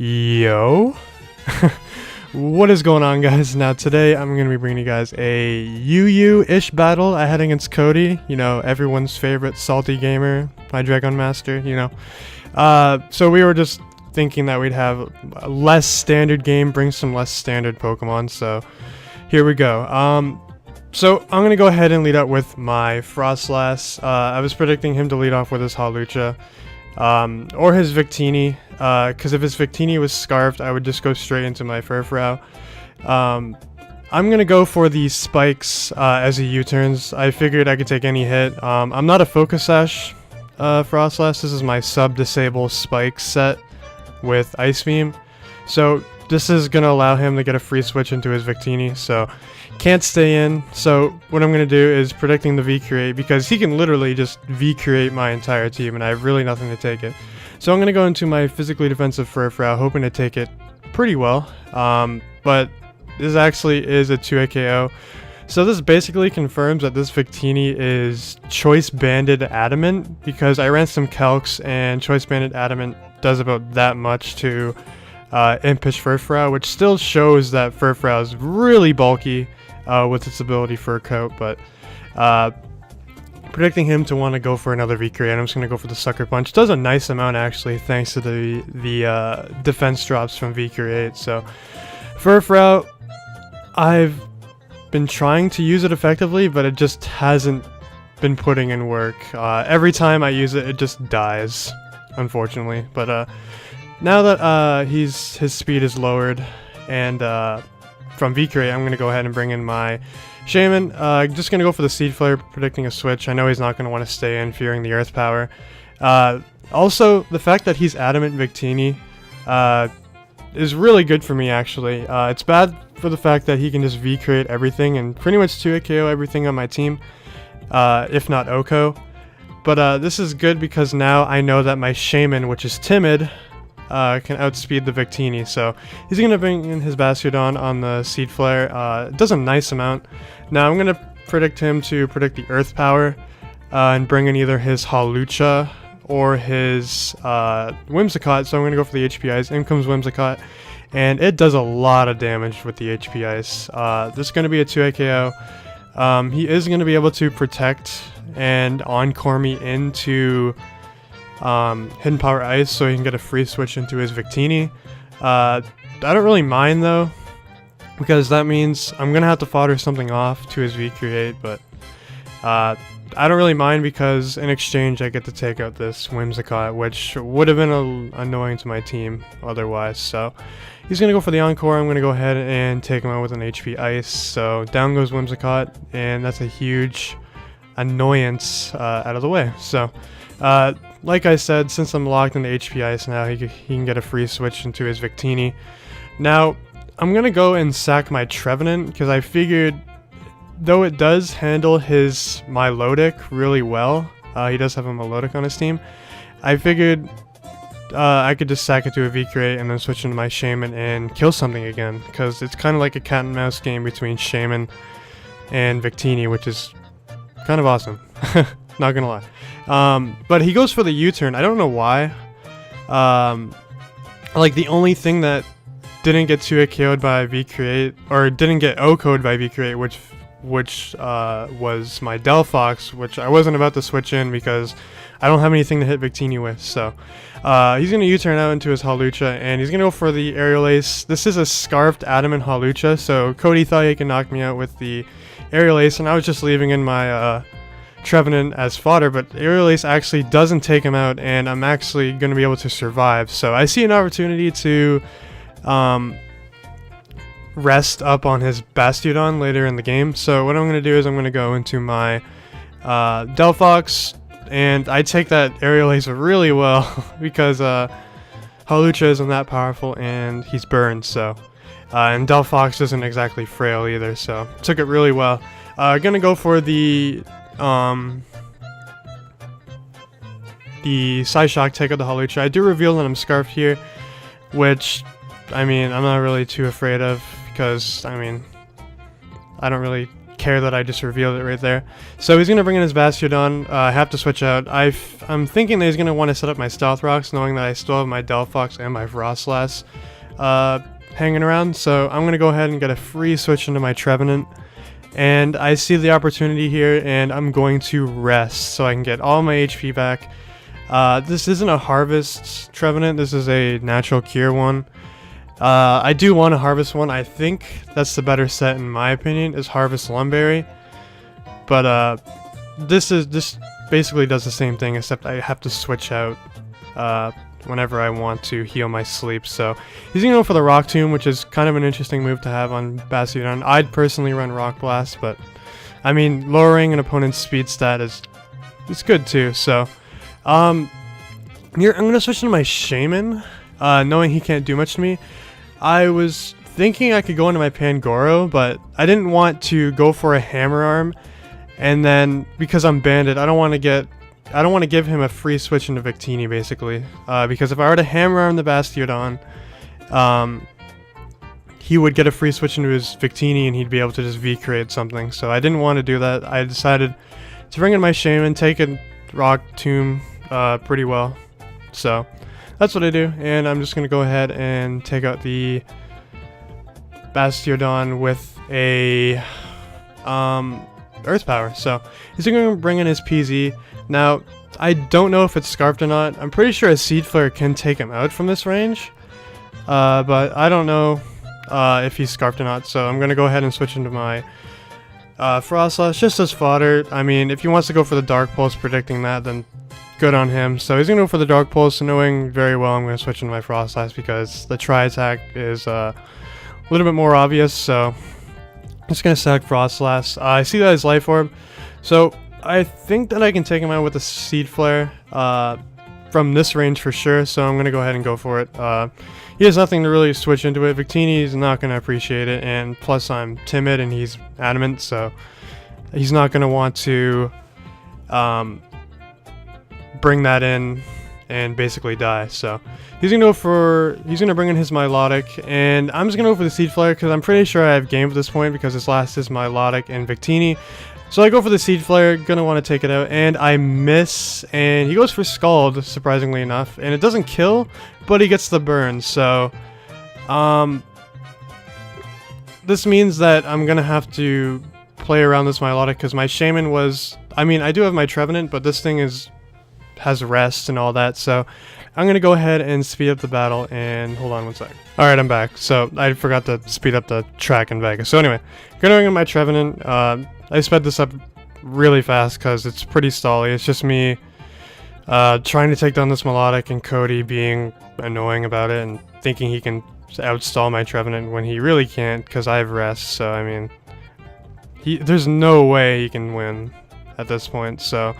Yo, what is going on, guys? Now today I'm going to be bringing you guys a UU-ish battle I had against Cody, you know, everyone's favorite salty gamer, my Dragon Master, you know. So we were just thinking that we'd have a less standard game, bring some less standard Pokemon, so here we go. So I'm going to go ahead and lead up with my Frostlass. I was predicting him to lead off with his Hawlucha. Or his Victini, because if his Victini was Scarfed, I would just go straight into my Furfrou. I'm gonna go for the spikes as he U-turns. I figured I could take any hit. I'm not a Focus Sash Frostlass. This is my sub-disable spike set with Ice Beam. So this is gonna allow him to get a free switch into his Victini, so can't stay in. So what I'm gonna do is predicting the V-Create, because he can literally just V-Create my entire team and I have really nothing to take it. So I'm gonna go into my physically defensive Furfrou, hoping to take it pretty well. But this actually is a 2-hit KO. So this basically confirms that this Victini is Choice Banded Adamant, because I ran some calcs and Choice Banded Adamant does about that much to Impish Furfrou, which still shows that Furfrou is really bulky with its ability Fur Coat, but predicting him to want to go for another V-Create, I'm just going to go for the Sucker Punch. Does a nice amount actually, thanks to the defense drops from V-Create. So Furfrou, I've been trying to use it effectively, but it just hasn't been putting in work. Every time I use it, it just dies, unfortunately. But now that his speed is lowered, and from V-Create, I'm going to go ahead and bring in my Shaymin. Just going to go for the Seed Flare, predicting a switch. I know he's not going to want to stay in, fearing the Earth Power. Also, the fact that he's Adamant Victini is really good for me, actually. It's bad for the fact that he can just V-Create everything and pretty much 2-hit KO everything on my team, if not Oko. But this is good because now I know that my Shaymin, which is timid, can outspeed the Victini, so he's going to bring in his Bastiodon on the Seed Flare. It does a nice amount. Now I'm going to predict him to predict the Earth Power and bring in either his Hawlucha or his Whimsicott, so I'm going to go for the HP Ice. In comes Whimsicott, and it does a lot of damage with the HP Ice. This is going to be a 2-hit KO. He is going to be able to protect and Encore me into Hidden Power Ice, so he can get a free switch into his Victini. I don't really mind though, because that means I'm gonna have to fodder something off to his V-Create, but I don't really mind because in exchange I get to take out this Whimsicott, which would have been annoying to my team otherwise. So he's gonna go for the Encore. I'm gonna go ahead and take him out with an HP Ice, so down goes Whimsicott, and that's a huge annoyance out of the way. So like I said, since I'm locked into HP Ice now, he can get a free switch into his Victini. Now, I'm going to go and sack my Trevenant, because I figured, though it does handle his Milotic really well, he does have a Milotic on his team, I figured I could just sack it to a V-Create and then switch into my Shaymin and kill something again, because it's kind of like a cat and mouse game between Shaymin and Victini, which is kind of awesome. Not gonna lie. But he goes for the U-turn. I don't know why. Like, the only thing that didn't get 2-hit KO'd by V-Create, or didn't get O-Code by V-Create, which was my Delphox, which I wasn't about to switch in because I don't have anything to hit Victini with. So he's going to U-turn out into his Hawlucha, and he's going to go for the Aerial Ace. This is a Scarfed Adamant Hawlucha, so Cody thought he could knock me out with the Aerial Ace, and I was just leaving in my Trevenant as fodder, but Aerial Ace actually doesn't take him out, and I'm actually going to be able to survive. So I see an opportunity to rest up on his Bastiodon later in the game. So what I'm going to do is I'm going to go into my Delphox, and I take that Aerial Ace really well because Hawlucha isn't that powerful and he's burned, so and Delphox isn't exactly frail either, so took it really well. Gonna go for the Psyshock, take out the Hawlucha. I do reveal that I'm Scarfed here, which, I mean, I'm not really too afraid of, because, I mean, I don't really care that I just revealed it right there. So he's going to bring in his Bastiodon. I have to switch out. I'm thinking that he's going to want to set up my Stealth Rocks, knowing that I still have my Delphox and my Frostlass hanging around. So I'm going to go ahead and get a free switch into my Trevenant. And I see the opportunity here, and I'm going to rest so I can get all my HP back. This isn't a Harvest Trevenant, this is a Natural Cure one. I do want to Harvest one. I think that's the better set in my opinion, is Harvest Lumberry. But this basically does the same thing, except I have to switch out whenever I want to heal my sleep. So he's gonna go for the Rock Tomb, which is kind of an interesting move to have on Bastiodon. I'd personally run Rock Blast, but I mean lowering an opponent's speed stat is good too. So I'm gonna switch into my Shaymin, knowing he can't do much to me. I was thinking I could go into my Pangoro, but I didn't want to go for a Hammer Arm, and then because I'm banded, I don't want to give him a free switch into Victini, basically. Because if I were to Hammer Arm the Bastiodon, he would get a free switch into his Victini and he'd be able to just V-create something. So I didn't want to do that. I decided to bring in my Shaymin, take a Rock Tomb pretty well. So that's what I do. And I'm just going to go ahead and take out the Bastiodon with a Earth Power. So he's going to bring in his PZ. Now, I don't know if it's Scarfed or not. I'm pretty sure a Seed Flare can take him out from this range. But I don't know if he's Scarfed or not. So I'm going to go ahead and switch into my Frostlass just as fodder. I mean, if he wants to go for the Dark Pulse, predicting that, then good on him. So he's going to go for the Dark Pulse, knowing very well I'm going to switch into my Frostlass because the Tri-Attack is a little bit more obvious. So I'm just going to sack Frostlass. I see that as Life Orb. So I think that I can take him out with a Seed Flare from this range for sure, so I'm going to go ahead and go for it. He has nothing to really switch into it. Victini is not going to appreciate it, and plus I'm timid and he's adamant, so he's not going to want to bring that in and basically die. So he's going to bring in his Milotic, and I'm just going to go for the Seed Flare because I'm pretty sure I have game at this point because his last is Milotic and Victini. So I go for the Seed Flare, gonna want to take it out, and I miss, and he goes for Scald, surprisingly enough, and it doesn't kill, but he gets the burn. So this means that I'm gonna have to play around this Milotic because my Shaymin was, I mean, I do have my Trevenant, but this thing has rest and all that, so I'm gonna go ahead and speed up the battle. And hold on one sec. Alright, I'm back. So I forgot to speed up the track in Vegas. So anyway, going in my Trevenant, I sped this up really fast because it's pretty stally. It's just me trying to take down this Milotic and Cody being annoying about it and thinking he can outstall my Trevenant when he really can't because I have rest. So I mean, there's no way he can win at this point. So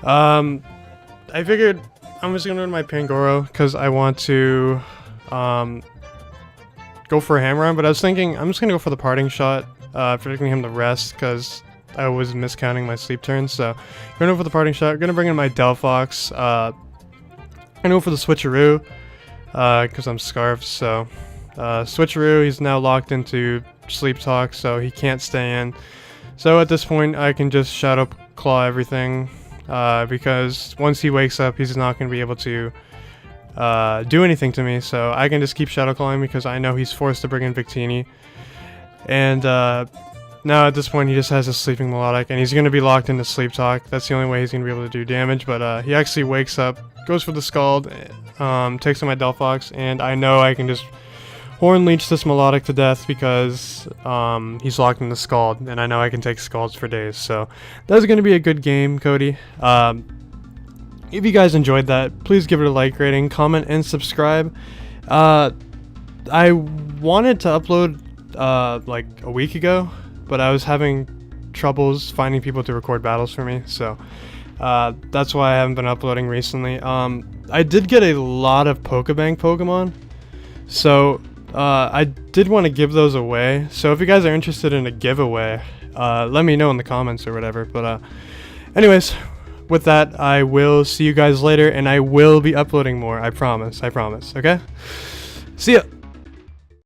I figured I'm just going to run my Pangoro because I want to go for a Hammer Arm, but I was thinking I'm just going to go for the Parting Shot, predicting him to rest because I was miscounting my sleep turns. So going over the Parting Shot, going to bring in my Delphox, going to go for the Switcheroo because I'm Scarfed. So Switcheroo, he's now locked into Sleep Talk, so he can't stay in. So at this point I can just Shadow Claw everything because once he wakes up he's not going to be able to do anything to me, so I can just keep Shadow Clawing because I know he's forced to bring in Victini. And now at this point he just has a Sleeping Milotic and he's going to be locked into Sleep Talk. That's the only way he's going to be able to do damage, but he actually wakes up, goes for the Scald, takes on my Delphox, and I know I can just Horn Leech this Milotic to death because he's locked in the Scald, and I know I can take Scalds for days. So that's going to be a good game, Cody. If you guys enjoyed that, please give it a like rating, comment, and subscribe. I wanted to upload like a week ago, but I was having troubles finding people to record battles for me, so that's why I haven't been uploading recently. I did get a lot of Pokebank Pokemon, so I did want to give those away. So if you guys are interested in a giveaway, let me know in the comments or whatever. But anyways, with that, I will see you guys later, and I will be uploading more. I promise. Okay? See ya!